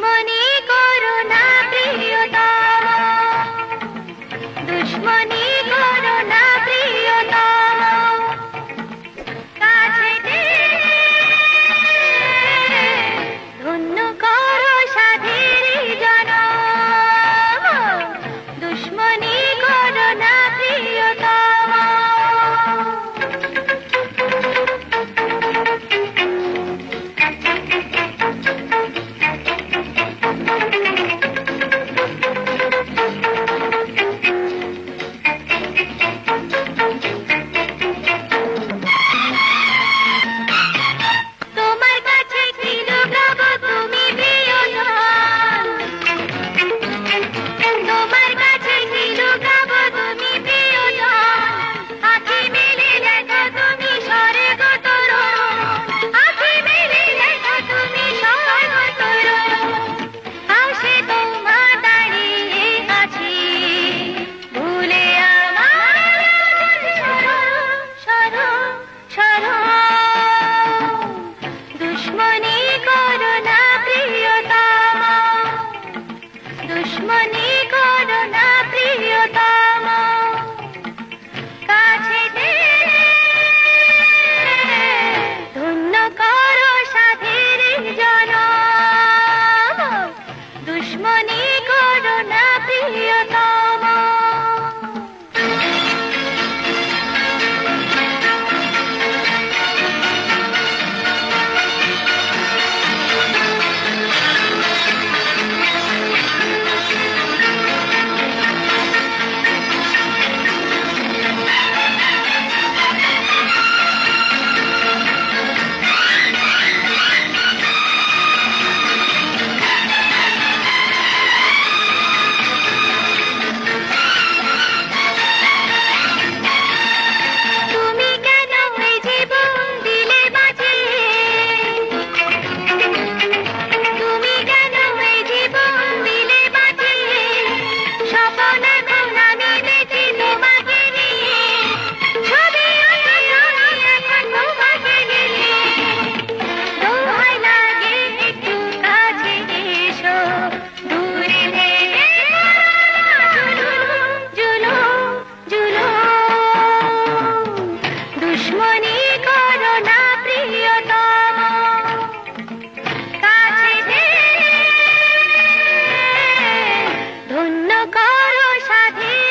দুশ্মনী করো না প্রিয়তম, দুশ্মনী করো না প্রিয়তম, কাছেতে ধন্য করো সাধীর জনম, দুশ্মনী করো না প্রিয়তম। দুশ্মনী করো না প্রিয়তম, কাছেতে ধন্য করো সাধীর জনম, দুশ্মনী করো না প্রিয়তম। দুশ্মনী করো না প্রিয়তম, কাছেতে ধন্য করো সাধীর